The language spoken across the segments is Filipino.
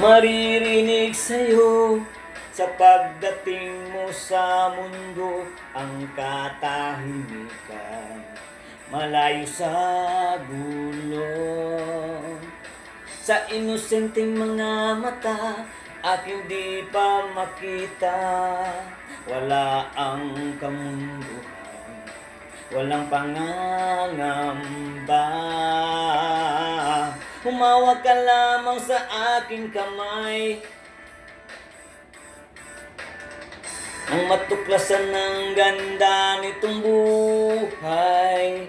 Maririnig sa'yo sa pagdating mo sa mundo ang katahimikan, malayo sa gulo. Sa inosenteng mga mata aking di pa makita, wala ang kamunduhan, walang pangangamba. Humawak ka lamang sa aking kamay, ang matuklasan ng ganda nitong buhay.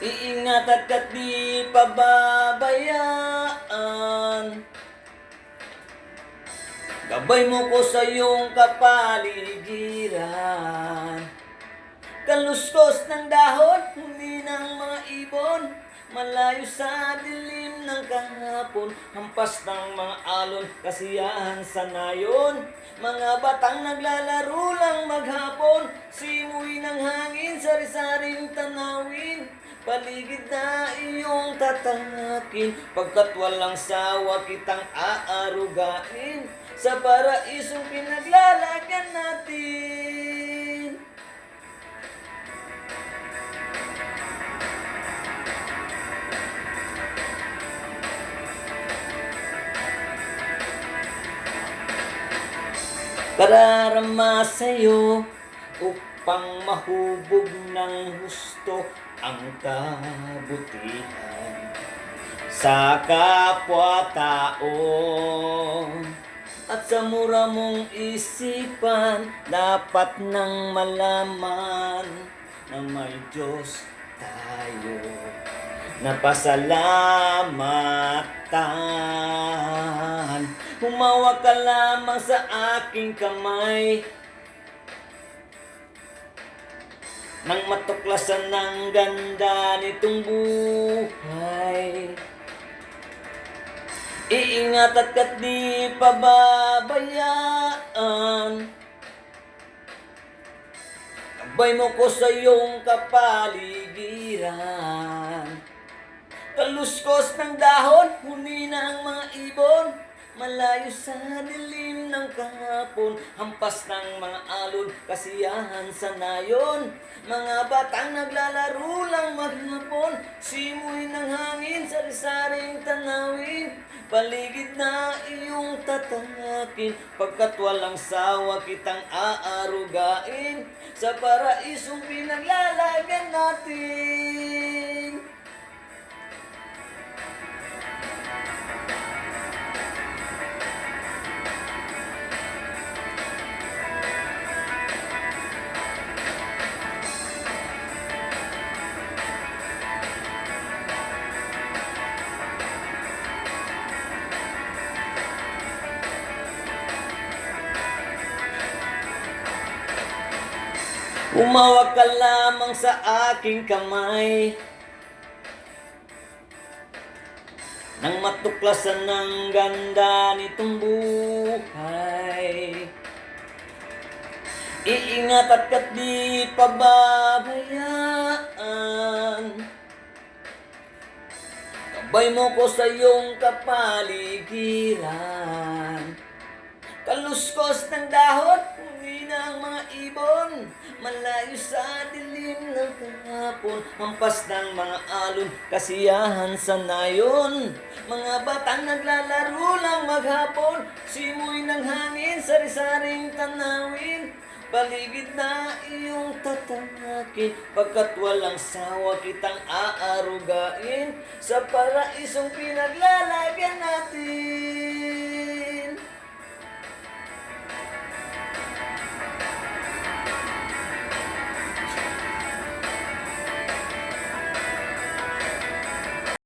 Iingat at di pababayaan, gabay mo ko sa iyong kapaligiran. Kaluskos ng dahon, huni ng mga ibon, malayo sa dilim ng kahapon, hampas ng mga alon, kasiyahan sa nayon. Mga batang naglalaro lang maghapon, simoy ng hangin, sari-saring tanawin, paligid na iyong tatahakin, pagkat walang sawa kitang aarugain, sa paraisong pinaglalagyan natin. Pararama sa'yo upang mahubog ng husto ang kabutihan sa kapwa-tao. At sa mura mong isipan, dapat nang malaman na may Diyos tayo na pasalamatan. Humawak ka lamang sa aking kamay, nang matuklasan ng ganda nitong buhay. Iingat at di pababayaan, gabay mo ko sa iyong kapaligiran. Kaluskos ng dahon, huni ng mga ibon, malayo sa dilim ng kahapon, hampas ng mga alon, kasiyahan sa nayon. Mga batang naglalaro lang maghapon, simoy ng hangin, sari-saring tanawin, paligid na iyong tatahakin, pagkat walang sawa kitang aarugain, sa paraisong pinaglalagyan natin. Umawak ka lamang sa aking kamay, nang matuklasan ng ganda nitong buhay. Iingat at di pababayaan, gabay mo ko sa iyong kapaligiran. Kaluskos ng dahon, huni ng mga ibon, malayo sa dilim ng kahapon, hampas ng mga alon, kasiyahan sa nayon. Mga batang naglalaro lang maghapon, simoy ng hangin, sari-saring tanawin, paligid na iyong tatahakin, pagkat walang sawa kitang aarugain, sa paraisong pinaglalagyan natin.